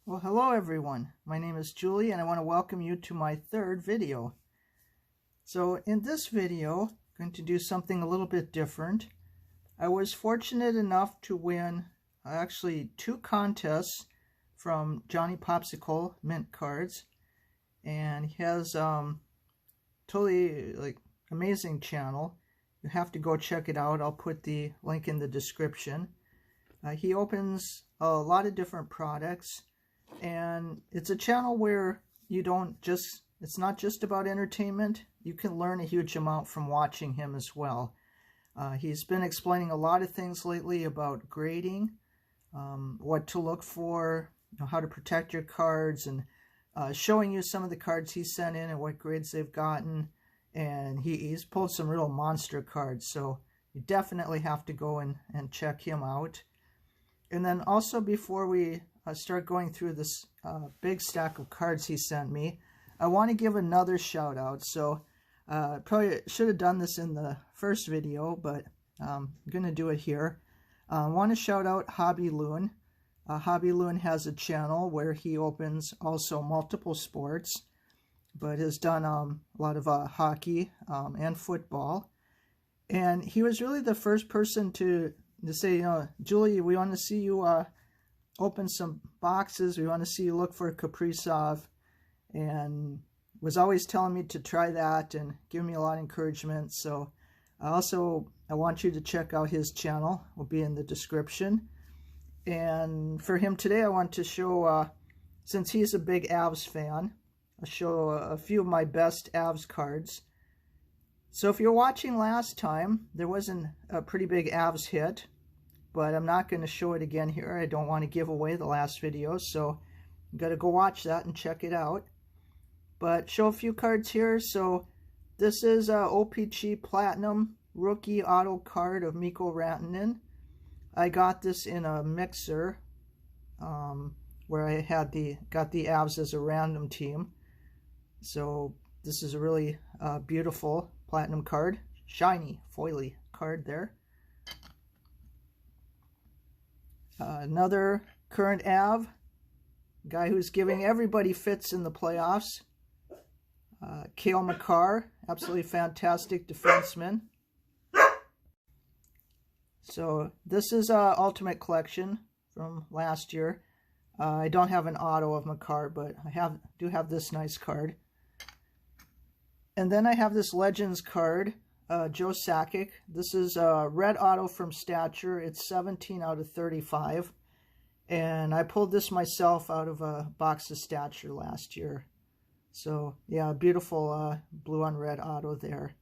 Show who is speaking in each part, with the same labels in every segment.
Speaker 1: Well, hello everyone. My name is Julie and I want to welcome you to my third video. So in this video, I'm going to do something a little bit different. I was fortunate enough to win actually 2 contests from Johnny Popsicle mint cards, and he has totally amazing channel. You have to go check it out. I'll put the link in the description. He opens a lot of different products, and it's a channel where you don't just, it's not just about entertainment. You can learn a huge amount from watching him as well. He's been explaining a lot of things lately about grading, what to look for, how to protect your cards, and showing you some of the cards he sent in and what grades they've gotten. And he's pulled some real monster cards, so you definitely have to go and check him out. And then also, before we start going through this big stack of cards he sent me, I want to give another shout out. So probably should have done this in the first video, but I'm going to do it here. I want to shout out Hobby Loon. Hobby Loon has a channel where he opens also multiple sports, but has done a lot of hockey and football. And he was really the first person to say, Julie, we want to see you open some boxes. We want to see you look for Kaprizov, and was always telling me to try that and give me a lot of encouragement. So I want you to check out his channel. It will be in the description. And for him today, I want to show, since he's a big Avs fan, I'll show a few of my best Avs cards. So if you're watching last time, there wasn't a pretty big Avs hit, but I'm not going to show it again here. I don't want to give away the last video, so you got to go watch that and check it out. But show a few cards here. So this is OPG Platinum Rookie Auto card of Mikko Rantanen. I got this in a mixer where I had got the Avs as a random team. So this is a really beautiful platinum card, shiny, foily card there. Another current Av, guy who's giving everybody fits in the playoffs. Kale Mccarr, absolutely fantastic defenseman. So this is Ultimate Collection from last year. I don't have an auto of Mccarr, but I do have this nice card. And then I have this Legends card, Joe Sakic. This is a red auto from Stature. It's 17 out of 35. And I pulled this myself out of a box of Stature last year. So yeah, beautiful blue on red auto there.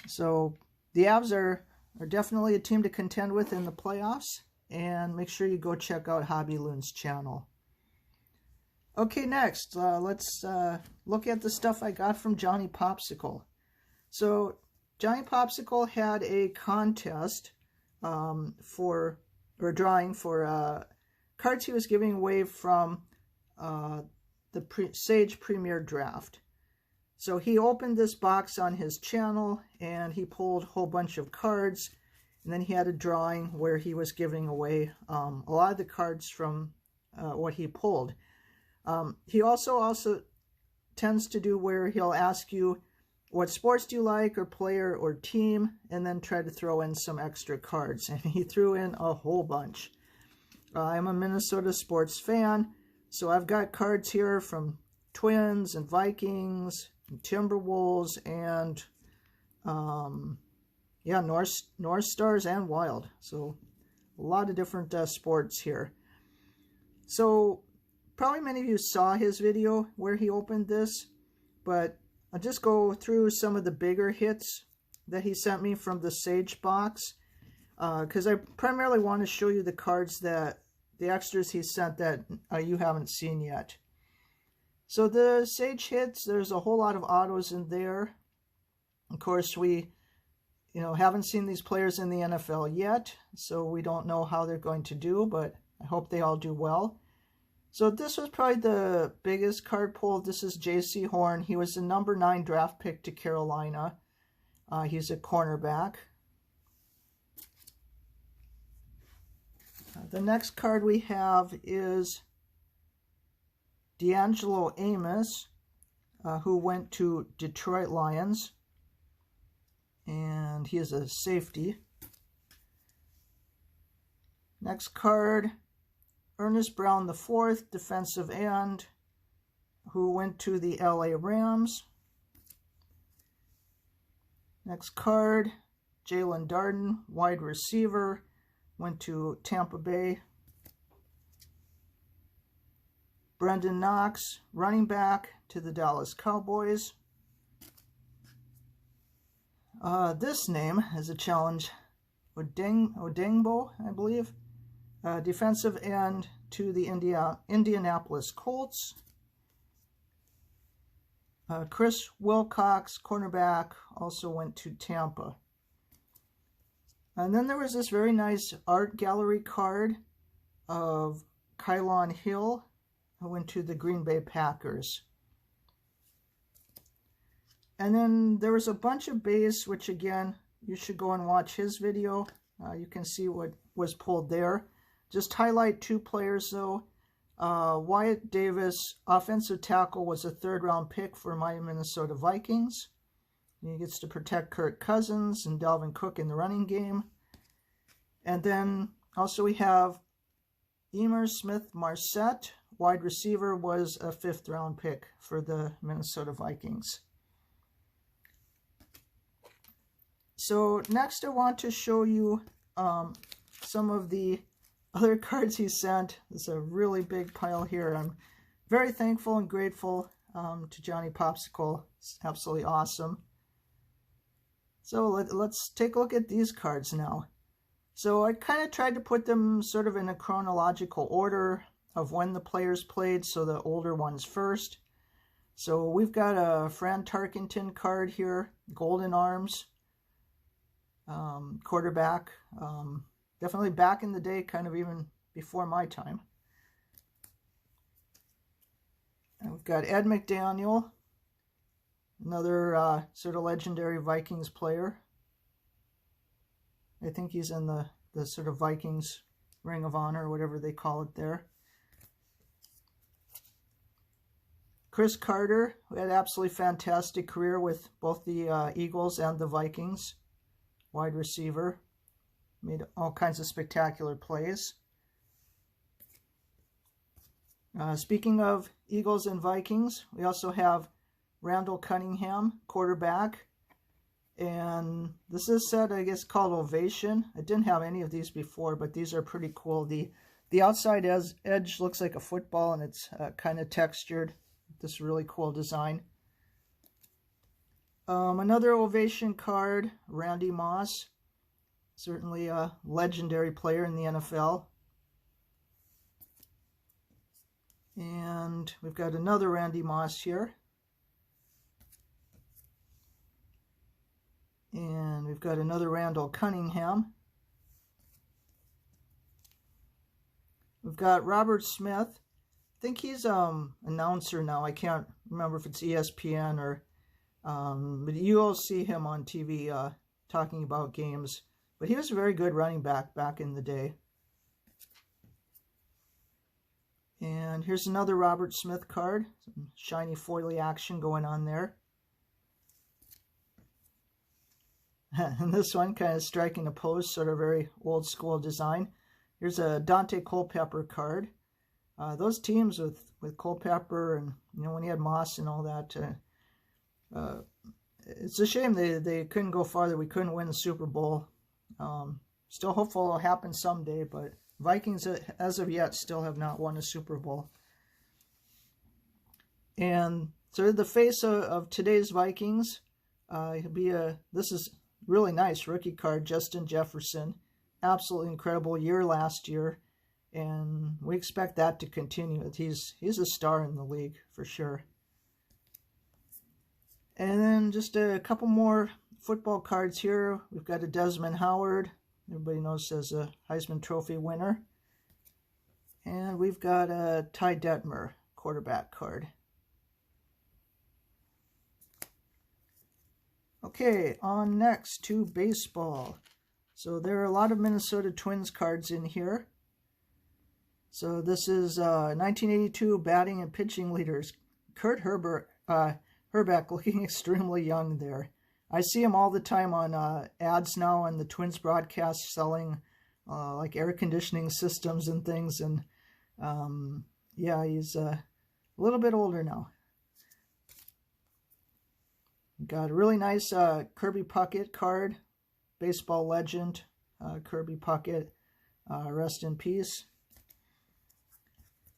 Speaker 1: So the Avs are definitely a team to contend with in the playoffs. And make sure you go check out Hobby Loon's channel. Okay, next, let's look at the stuff I got from Johnny Popsicle. So Johnny Popsicle had a contest drawing for cards he was giving away from the Sage Premier Draft. So he opened this box on his channel and he pulled a whole bunch of cards, and then he had a drawing where he was giving away a lot of the cards from what he pulled. He also tends to do where he'll ask you, what sports do you like, or player, or team, and then try to throw in some extra cards. And he threw in a whole bunch. I'm a Minnesota sports fan, so I've got cards here from Twins and Vikings, and Timberwolves, and yeah, North Stars and Wild. So a lot of different sports here. So probably many of you saw his video where he opened this, but I'll just go through some of the bigger hits that he sent me from the Sage box, because I primarily want to show you the cards the extras he sent that you haven't seen yet. So the Sage hits, there's a whole lot of autos in there. Of course, we haven't seen these players in the NFL yet, so we don't know how they're going to do, but I hope they all do well. So this was probably the biggest card pull. This is J.C. Horn. He was the number 9 draft pick to Carolina. He's a cornerback. The next card we have is D'Angelo Amos, who went to Detroit Lions, and he is a safety. Next card, Ernest Brown IV, defensive end, who went to the LA Rams. Next card, Jalen Darden, wide receiver, went to Tampa Bay. Brendan Knox, running back, to the Dallas Cowboys. This name is a challenge. Odengbo, I believe. Defensive end to the Indianapolis Colts. Chris Wilcox, cornerback, also went to Tampa. And then there was this very nice art gallery card of Kylon Hill, who went to the Green Bay Packers. And then there was a bunch of base, which again, you should go and watch his video. You can see what was pulled there. Just highlight two players though. Wyatt Davis, offensive tackle, was a third-round pick for my Minnesota Vikings. He gets to protect Kirk Cousins and Dalvin Cook in the running game. And then also we have Emer Smith-Marset, wide receiver, was a fifth-round pick for the Minnesota Vikings. So next I want to show you some of the other cards he sent. There's a really big pile here. I'm very thankful and grateful to Johnny Popsicle. It's absolutely awesome. So let's take a look at these cards now. So I kind of tried to put them sort of in a chronological order of when the players played, so the older ones first. So we've got a Fran Tarkenton card here, Golden Arms, quarterback. Definitely back in the day, kind of even before my time. And we've got Ed McDaniel, another sort of legendary Vikings player. I think he's in the sort of Vikings Ring of Honor, or whatever they call it there. Chris Carter, who had an absolutely fantastic career with both the Eagles and the Vikings. Wide receiver. Made all kinds of spectacular plays. Speaking of Eagles and Vikings, we also have Randall Cunningham, quarterback. And this is set, I guess, called Ovation. I didn't have any of these before, but these are pretty cool. The outside edge looks like a football, and it's kind of textured. This really cool design. Another Ovation card, Randy Moss. Certainly a legendary player in the NFL. And we've got another Randy Moss here. And we've got another Randall Cunningham. We've got Robert Smith. I think he's announcer now. I can't remember if it's ESPN or... but you all see him on TV talking about games. But he was a very good running back in the day. And here's another Robert Smith card. Some shiny foily action going on there. And this one kind of striking a pose, sort of very old school design. Here's a Dante Culpepper card. Those teams with Culpepper and, you know, when he had Moss and all that, it's a shame they couldn't go farther. We couldn't win the Super Bowl. Still hopeful it'll happen someday, but Vikings, as of yet, still have not won a Super Bowl. And so the face of today's Vikings, this is really nice rookie card, Justin Jefferson. Absolutely incredible year last year, and we expect that to continue. He's a star in the league for sure. And then just a couple more football cards here. We've got a Desmond Howard, everybody knows as a Heisman Trophy winner. And we've got a Ty Detmer quarterback card. Okay, on next to baseball. So there are a lot of Minnesota Twins cards in here. So this is 1982 batting and pitching leaders. Kurt Herbeck looking extremely young there. I see him all the time on ads now on the Twins broadcast selling like air conditioning systems and things. And yeah, he's a little bit older now. Got a really nice Kirby Puckett card. Baseball legend, Kirby Puckett. Rest in peace.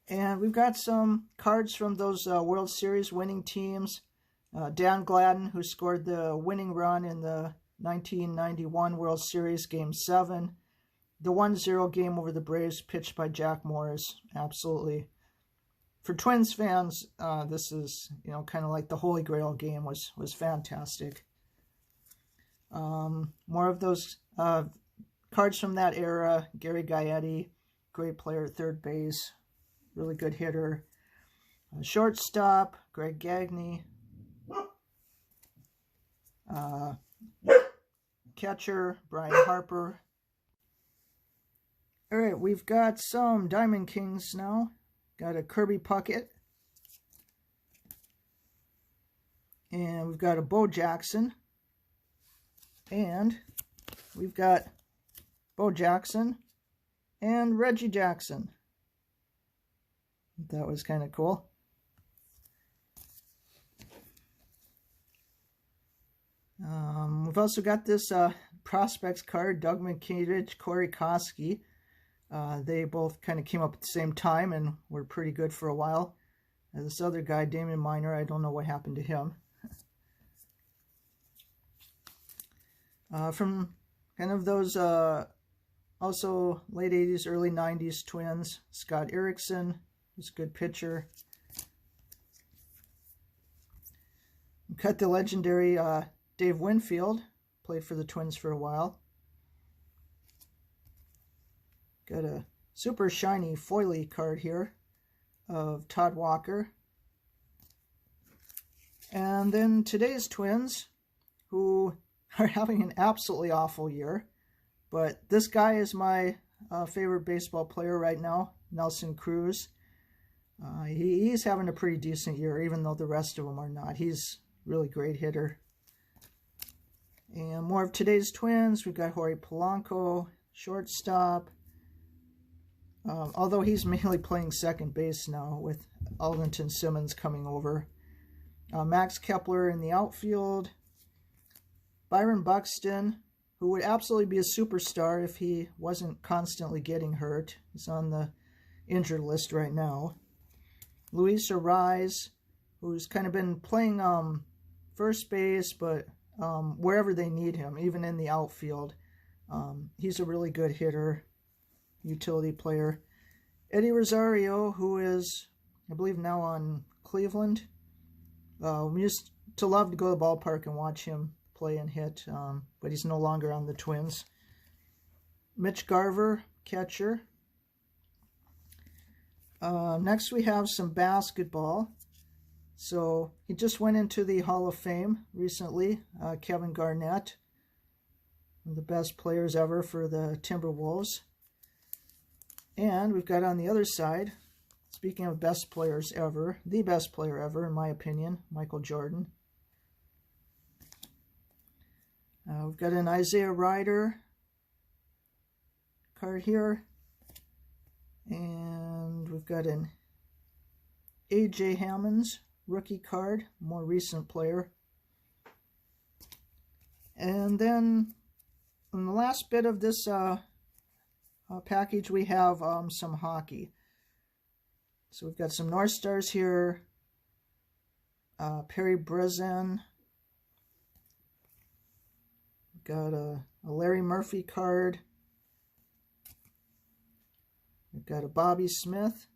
Speaker 1: And we've got some cards from those World Series winning teams. Dan Gladden, who scored the winning run in the 1991 World Series Game 7. The 1-0 game over the Braves, pitched by Jack Morris. Absolutely. For Twins fans, this is, you know, kind of like the Holy Grail game. Was fantastic. More of those cards from that era. Gary Gaetti, great player at third base. Really good hitter. Shortstop, Greg Gagne. Catcher, Brian Harper. All right, we've got some Diamond Kings now. Got a Kirby Puckett. And we've got a Bo Jackson. And we've got Bo Jackson and Reggie Jackson. That was kind of cool. We've also got this prospects card, Doug McKeitich, Corey Koski. They both kind of came up at the same time and were pretty good for a while. And this other guy, Damon Miner, I don't know what happened to him. From kind of those also late 80s, early 90s Twins, Scott Erickson, who's a good pitcher. Cut the legendary Dave Winfield, played for the Twins for a while. Got a super shiny foily card here of Todd Walker. And then today's Twins, who are having an absolutely awful year. But this guy is my favorite baseball player right now, Nelson Cruz. He's having a pretty decent year, even though the rest of them are not. He's a really great hitter. And more of today's Twins, we've got Jorge Polanco, shortstop. Although he's mainly playing second base now with Aldenton Simmons coming over. Max Kepler in the outfield. Byron Buxton, who would absolutely be a superstar if he wasn't constantly getting hurt. He's on the injured list right now. Luis Ariz, who's kind of been playing first base, but wherever they need him, even in the outfield. He's a really good hitter, utility player. Eddie Rosario, who is, I believe, now on Cleveland. We used to love to go to the ballpark and watch him play and hit, but he's no longer on the Twins. Mitch Garver, catcher. Next we have some basketball. So he just went into the Hall of Fame recently. Kevin Garnett, one of the best players ever for the Timberwolves. And we've got on the other side, speaking of best players ever, the best player ever in my opinion, Michael Jordan. We've got an Isaiah Ryder card here. And we've got an A.J. Hammonds rookie card, more recent player. And then in the last bit of this package, we have some hockey. So we've got some North Stars here. Perry Brezen. Got a Larry Murphy card. We've got a Bobby Smith.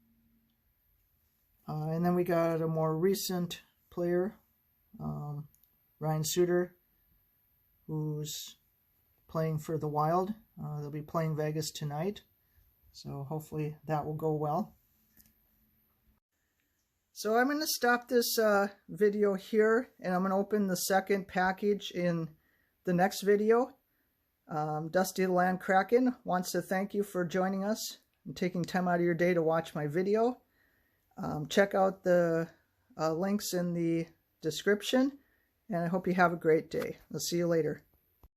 Speaker 1: And then we got a more recent player, Ryan Suter, who's playing for the Wild. They'll be playing Vegas tonight, so hopefully that will go well. So I'm going to stop this video here, and I'm going to open the second package in the next video. Dusty the Land Kraken wants to thank you for joining us. and taking time out of your day to watch my video. Check out the links in the description, and I hope you have a great day. I'll see you later.